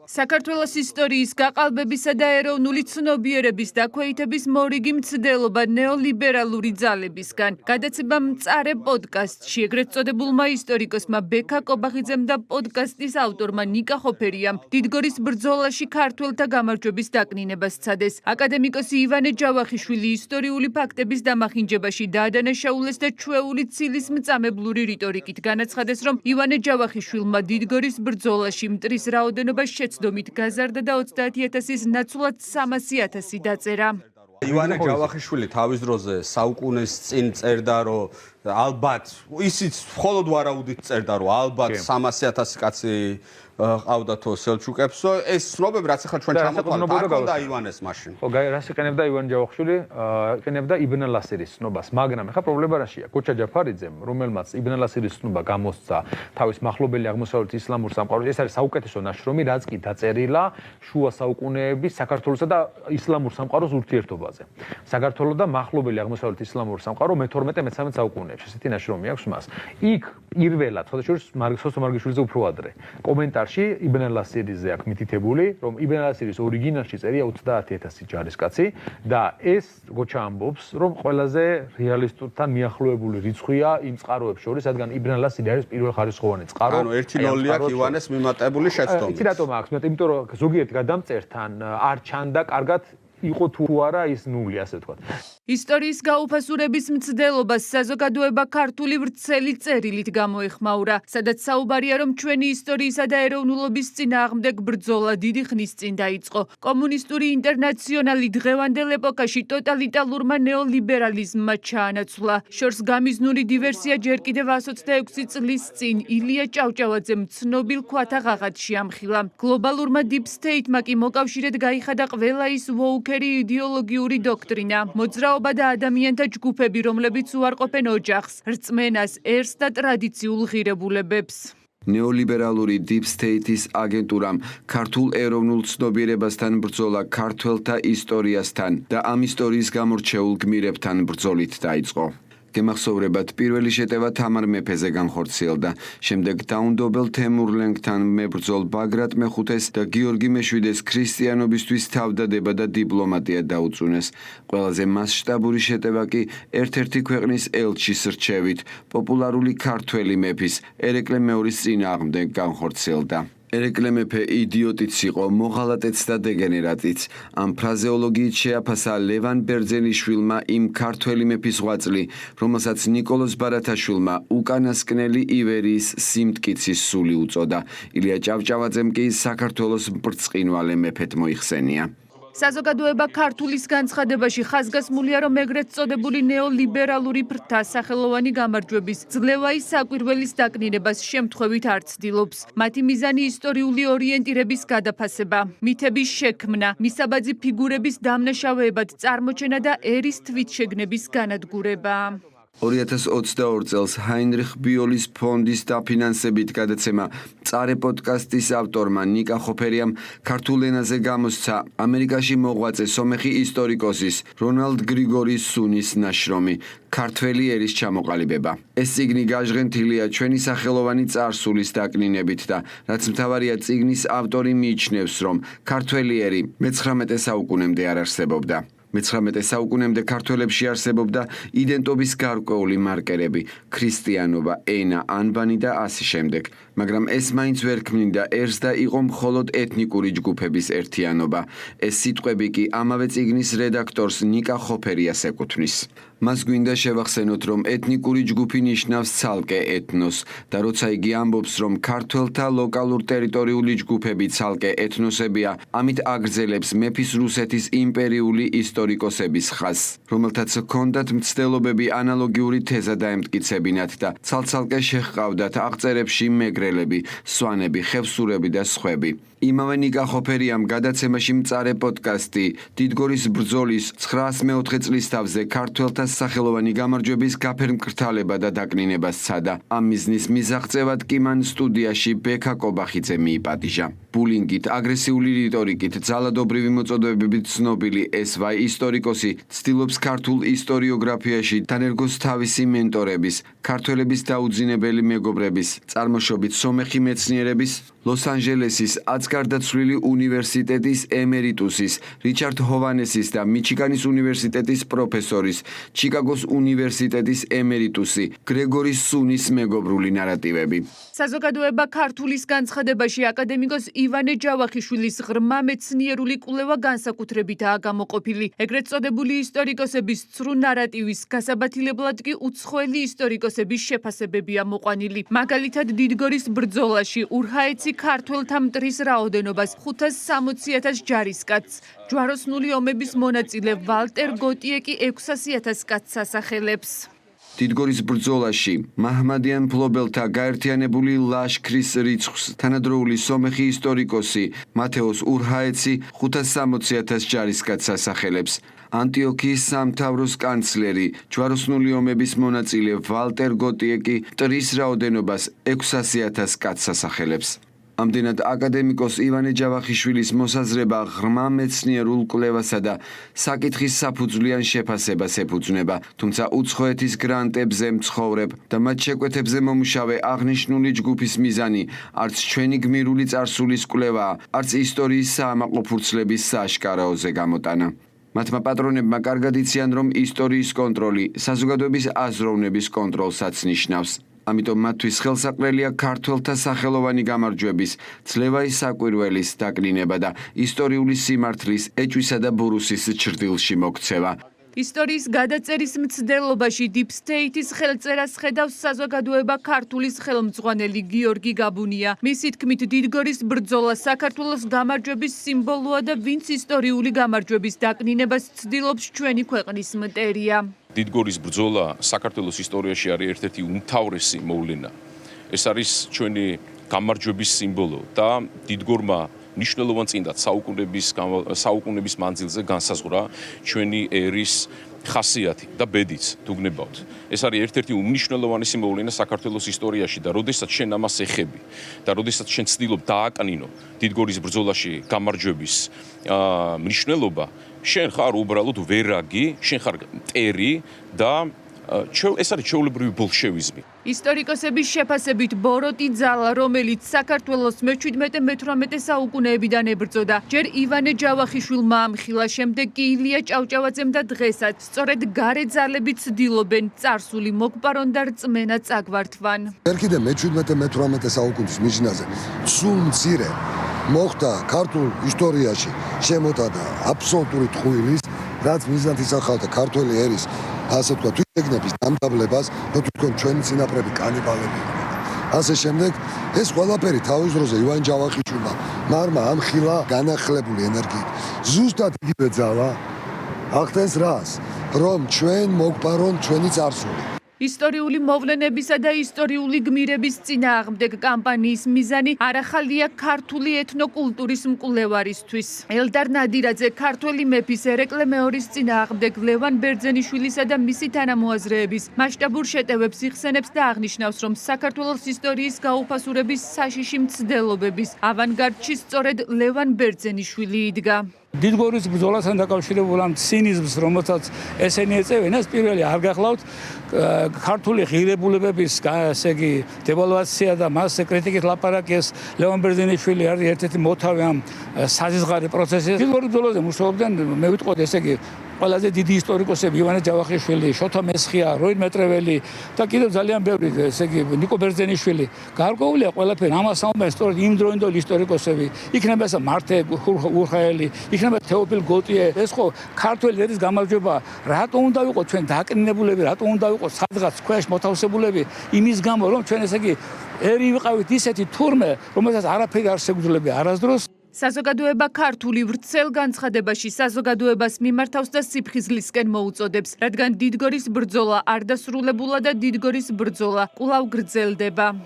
საქართველოს ისტორიის გაყალბებისა და ეროვნული ცნობიერების დაქვეითების მორიგი მცდელობა ნეოლიბერალური ძალებისგან. გადაცემა მწარე პოდკასტში ეგრეთ წოდებულმა ისტორიკოსმა ბექა კობახიძემ და პოდკასტის ავტორმა ნიკა ხოფერიამ დიდგორის ბრძოლაში ქართველთა გამარჯვების დაკნინებას სცადეს. აკადემიკოსი ივანე ჯავახიშვილი ისტორიული ფაქტების დამახინჯებაში დაადანაშაულეს და ჩვეული ცილის მწამებლური რიტორიკით განაცხადეს, რომ ივანე ჯავახიშვილმა დიდგორის ბრძოლაში მტრის რაოდენობა შეცდომით გაზარდა და 30,000-ის ნაცვლად 300,000 დაწერა. ივანე ჯავახიშვილი თავის დროზე საუკუნეს წინ წერდა, რომ ალბათ ისიც მხოლოდ ვარაუდით წერდა, რომ ალბათ 300,000 კაცი ყავდათო სელჩუკებსო. ეს ცნობები რაც ახლა ჩვენ ჩამოყალიბდა არ ქონდა ივანეს მაშინ. ხო, რას იყენებდა ივანე ჯავახიშვილი? იყენებდა იბნ ლასირის ცნობას. მაგრამ ახლა პრობლემა რაშია? კოჩა ჯაფარიძემ, რომელმაც იბნ ლასირის ცნობა გამოსცა თავის მახლობელი აღმოსავლეთ ისლამურ სამყაროში, ეს არის საუკეთესო ნაშრომი, რაც კი დაწერილა შუა საუკუნეების საქართველოსა და ისლამურ სამყაროს ურთიერთობაზე. საქართველოს და მახლობელი აღმოსავლეთ ისლამურ სამყარო მე-12-მე-13 საუკუნეებში ესეთი ნაშრომი აქვს მას. იქ პირველად, ხოდაშორის სოსო მარგიშვილიძე უფრო ადრე, კომენტარში იბნ ლასირიზე აქვს მითითებული, რომ იბნ ლასირის ორიგინალში წერია 30,000 ჯარისკაცი და ეს გოჩა ამბობს, რომ ყველაზე რეალისტურთან მიახლოებული რიცხვია იმ წყაროებს შორის, რადგან იბნ ლასირი არის პირველხარისხოვანი წყარო. ანუ 1-0 აქვს ივანეს მიმატებული შეცდომით. იცი რატომ აქვს? იმიტომ რომ ზოგიერთ გადამწერთან არ ჩანდა კარგად იყო თუ არა ის ნული, ასე ვთქვათ. ისტორიის გაუფასურების მცდელობას საზოგადოება ქართული ვრცელი წერილით გამოეხმაურა, სადაც საუბარია, რომ ჩვენი ისტორიისა და ეროვნულობის წინააღმდეგ ბრძოლა დიდი ხნის წინ დაიწყო. კომუნისტური ინტერნაციონალი დღევანდელ ეპოქაში ტოტალიტარულმა ნეოლიბერალიზმმა ჩაანაცვლა. შორს გამიზნული დივერსია ჯერ კიდევ 126 წლის წინ ილია ჭავჭავაძემ ცნობილ ქვათა ღაღადში ამხილა. გლობალურმა დიპ სტეიტმა კი მოკავშირედ გაიხადა ყველა ის ვოუკერი იდეოლოგიური დოქტრინა. მოძრაობა და ადამიანთა ჯგუფები, რომლებიც უარყოფენ ოჯახს, რწმენას, ერს და ტრადიციულ ღირებულებებს. ნეოლიბერალური დიპ სტეიტის აგენტურამ ქართულ ეროვნულ ცნობიერებასთან ბრძოლა ქართველთა ისტორიასთან და ამ ისტორიის გამორჩეულ გმირებთან ბრძოლით დაიწყო. გემახსოვრებათ პირველი შეტევა თამარ მეფეზე განხორციელდა, შემდეგ დაუნდობელ თემურლენგთან მებრძოლ ბაგრატ მეხუთეს და გიორგი მეშვიდეს ქრისტიანობისთვის თავდადება და დიპლომატია დაუწუნეს. ყველაზე მასშტაბური შეტევა კი ერთ-ერთი ქვეყნის ელჩის რჩევით პოპულარული ქართველი მეფის ერეკლე მეორის წინააღმდეგ განხორციელდა. ერეკლე მეფე იდიოტიც იყო, მოღალატეც და დეგენერატიც. ამ ფრაზეოლოგიით შეაფასა ლევან ბერძენიშვილმა იმ ქართველი მეფის ღვაწლი, რომელსაც ნიკოლოზ ბარათაშვილმა უკანასკნელი ივერიის სიმტკიცის სული უწოდა. ილია ჭავჭავაძემ კი საქართველოს ბრწყინვალე მეფედ მოიხსენია. საზოგადოება ქართულის განცხადებაში ხაზგასმულია, რომ ეგრეთ წოდებული ნეოლიბერალური ფრთა სახელოვანი გამარჯვების ძლევა ის საკვირველის დაკნინებას შემთხვევით არ ცდილობს. მათი მიზანი ისტორიული ორიენტირების გადაფასება, მითების შექმნა, მისაბაძი ფიგურების დამნაშავეებად წარმოჩენა და ერის თვითშეგნების განადგურება. 2022 წელს ჰაინრიხ ბიოლის ფონდის დაფინანსებით გადაცემა მწარე პოდკასტის ავტორმა ნიკა ხოფერიამ ქართულ ენაზე გამოსცა ამერიკაში მოღვაწე სომეხი ისტორიკოსის რონალდ გრიგორის სუნის ნაშრომი ქართველი ერის ჩამოყალიბება. ეს წიგნი გაჟღენთილია ჩვენი სახელოვანი წარსულის დაკნინებით და რაც მთავარია წიგნის ავტორი მიიჩნევს, რომ ქართველი ერი მე-19 საუკუნემდე არ არსებობდა. მე-19 საუკუნემდე ქართველებში არსებობდა იდენტობის გარკვეული მარკერები, ქრისტიანობა, ენა, ანბანი და ასე შემდეგ. მაგრამ ეს მაინც ვერ ქმნიდა ერს და იყო მხოლოდ ეთნიკური ჯგუფების ერთიანობა. ეს სიტყვები კი ამავე წიგნის რედაქტორს ნიკა ხოფერიას ეკუთვნის. მას გვინდა შევახსენოთ, რომ ეთნიკური ჯგუფი ნიშნავს ცალკე ეთნოს და როცა იგი ამბობს, რომ ქართველთა ლოკალურ ტერიტორიული ჯგუფები ცალკე ეთნოსებია, ამით აგრძელებს მეფის რუსეთის იმპერიული ისტორიკოსების ხაზს, რომელთაც ჰქონდათ მცდელობები ანალოგიური თეზა დაემტკიცებინათ და ცალ-ცალკე შეჰყავდათ აღწერებში მეგრელები, სვანები, ხევსურები და სხვები. იმავე ნიკა ხოფერიამ გადაცემაში მწარე პოდკასტი დიდგორის ბრძოლის 904 წლის თავზე ქართველთა სახელოვანი გამარჯვების გაფერმკრთალება და დაკნინება სცადა. ამ მიზნის მისაღწევად კი მან სტუდიაში ბექა კობახიძე მიიპატიჟა. ბულინგით, აგრესიული რიტორიკით, ძალადობრივი მოწოდებებით ცნობილი SY ისტორიკოსი ცდილობს ქართულ ისტორიოგრაფიაში დანერგოს თავისი მენტორების, ქართველების დაუძინებელი მეგობრების, წარმოშობით სომეხი მეცნიერების ლოს-ანჯელესის აცგარდაცვლილი უნივერსიტეტის ემერიტუსის რიჩარდ ჰოვანესის და მიჩიგანის უნივერსიტეტის პროფესორის ჩიკაგოს უნივერსიტეტის ემერიტუსი გრეგორი სუნის მეგობრული ნარატივები. საზოგადოება ქართულის განცხადებაში აკადემიკოს ივანე ჯავახიშვილის ღრმა მეცნიერული კვლევა განსაკუთრებითაა გამოყოფილი. ეგრეთ წოდებული ისტორიკოსების ცრუ ნარატივის გასაბათილებლად კი უცხოელი ისტორიკოსების შეფასებებია მოყვანილი. მაგალითად, დიდგორის ბრძოლაში ურჰაეცი ქართველთა მტრის რაოდენობას 560,000 ჯარისკაცს, ჯვაროსნული ომების მონაწილე ვალტერ გოტიეკი 600,000 კაცს ასახელებს. დიდგორის ბრძოლაში მაჰმადიან მფლობელთა გაერთიანებული ლაშქრის რიცხვს თანადროული სომეხი ისტორიკოსი მათეოს ურჰაეცი 560,000 ჯარისკაცს ასახელებს. ანტიოქიის სამთავროს კანცლერი ჯვაროსნული ომების მონაწილე ვალტერ გოტიეკი მტრის რაოდენობას 600,000 კაცს ასახელებს. ამდენად აკადემიკოს ივანე ჯავახიშვილის მოსაზრება ღრმა მეცნიერულ კვლევასა და საკითხის საფუძვლიან შეფასებას ეფუძნება, თუმცა უცხოეთის გრანტებზე მცხოვრებ და მათ შეკვეთებზე მომუშავე აღნიშნული ჯგუფის მიზანი არც ჩვენი გმირული წარსულის კვლევაა, არც ისტორიის საამაყო ფურცლების სააშკარაოზე გამოტანა. მათმა პატრონებმა კარგად იციან, რომ ისტორიის კონტროლი საზოგადოების აზროვნების კონტროლსაც ნიშნავს. ამიტომ მათთვის ხელსაყრელია ქართველთა სახელოვანი გამარჯვების, ძლევაის საკვირველის დაკნინება და ისტორიული სიმართლის ეჭვისა და ბურუსის ჩრდილში მოქცევა. ისტორიის გადაწერის მცდელობაში Deep State-ის ხელწერას ხედავს საზოგადოება ქართულის ხელმძღვანელი გიორგი გაბუნია. მისი თქმით, დიდგორის ბრძოლა საქართველოს გამარჯვების სიმბოლოა და ვინც ისტორიული გამარჯვების დაკნინებას ცდილობს, ჩვენი ქვეყნის მტერია. დიდგორის ბრძოლა საქართველოს ისტორიაში არის ერთ-ერთი უმთავრესი მოვლენა. ეს არის ჩვენი გამარჯვების სიმბოლო და დიდგორმა მნიშვნელოვან წინდად საუკუნების მანძილზე განსაზღვრა ჩვენი ერის ხასიათი და ბედიც თუ გნებავთ. ეს არის ერთ-ერთი უმნიშვნელოვანესი მოვლენა საქართველოს ისტორიაში და როდესაც შენ ამას ეხები და როდესაც შენ ცდილობ დააკნინო დიდგორის ბრძოლაში გამარჯვების მნიშვნელობა, შენ ხარ უბრალოდ ვერაგი, შენ ხარ მტერი და ეს არის ჩვეულებრივი ბოლშევიზმი. ისტორიკოსების შეფასებით ბოროტი ძალა, რომელიც საქართველოს მე-17-18 საუკუნეებიდან ებრძოდა, ჯერ ივანე ჯავახიშვილმა ამხილა, შემდეგ კი ილია ჭავჭავაძემ და დღესაც სწორედ გარე ძალები ცდილობენ წარსული მოგპარონ და რწმენა წაგვართვან. ჯერ კიდევ მე-17-18 საუკუნის მიჯნაზე სულ მცირე მოხდა ქართულ ისტორიაში შემოტანა აბსოლუტური ტყუილის, რაც მიზნად ისახავდა ქართველი ერის ასე თქვა თვითგეგნების დამტაბლებას, რომ თვითონ ჩვენი წინაპრები კანიბალები იყვნენ. ასე შემდეგ ეს ყველაფერი თავის დროზე ივანე ჯავახიშვილმა მარმა ამხილა განახლებული ენერგიით. ზუსტად იგივე ძალა ახდენს რას, რომ ჩვენ მოგპარონ ჩვენი წარსული. ისტორიული მოვლენებისა და ისტორიული გმირების წინააღმდეგ კამპანიის მიზანი არ ახალია ქართული ეთნოკულტურის მკვლევარისთვის. ელდარ ნადირაძე ქართველი მეფის ერეკლე მეორის წინააღმდეგ ლევან ბერძენიშვილისა და მისი თანამოაზრეების მასშტაბურ შეტევებს იხსენებს და აღნიშნავს, რომ საქართველოს ისტორიის გაუფასურების საშიში მცდელობების ავანგარდში სწორედ ლევან ბერძენიშვილი იდგა. დიდგორის ბრძოლასთან დაკავშირებულ ამ ცინიზმს, რომელსაც ესენი ეწევენ, ეს პირველი არ გახლავთ ქართული ღირებულებების ესე იგი დევალვაცია და მასზე კრიტიკით ლაპარაკი ეს ლევან ბერძენიშვილი არის ერთ-ერთი მოთავე ამ საზღვარი პროცესის. დიდგორის ბრძოლაზე მუშაობდნენ, მე ვიტყოდი ესე იგი ყველაზე დიდი ისტორიკოსები ივანე ჯავახიშვილი, შოთა მესხია, როინ მეტრეველი და კიდევ ძალიან ბევრი, ესე იგი ნიკო ბერძენიშვილი. გარკვეულია ყველაფერი ამას ამბობენ სწორედ იმ დროინდელი ისტორიკოსები. იქნება ეს მართე ურჰაელი, იქნება თეოფილ გოტიე. ეს ხო ქართველი ერის გამარჯვება, რატო უნდა ვიყო ჩვენ დაკნინებულები, რატო უნდა ვიყო სადღაც ქვეშ მოთავსებულები იმის გამო, რომ ჩვენ ესე იგი ერი ვიყავით ისეთი თურმე, რომელსაც არაფერი არ შეგვიძლია არასდროს. საზოგადოება ქართული ვრცელ განცხადებაში საზოგადოებას მიმართავს და სიფხიზლისკენ მოუწოდებს, რადგან დიდგორის ბრძოლა არ დასრულებულა და დიდგორის ბრძოლა კვლავ გრძელდება.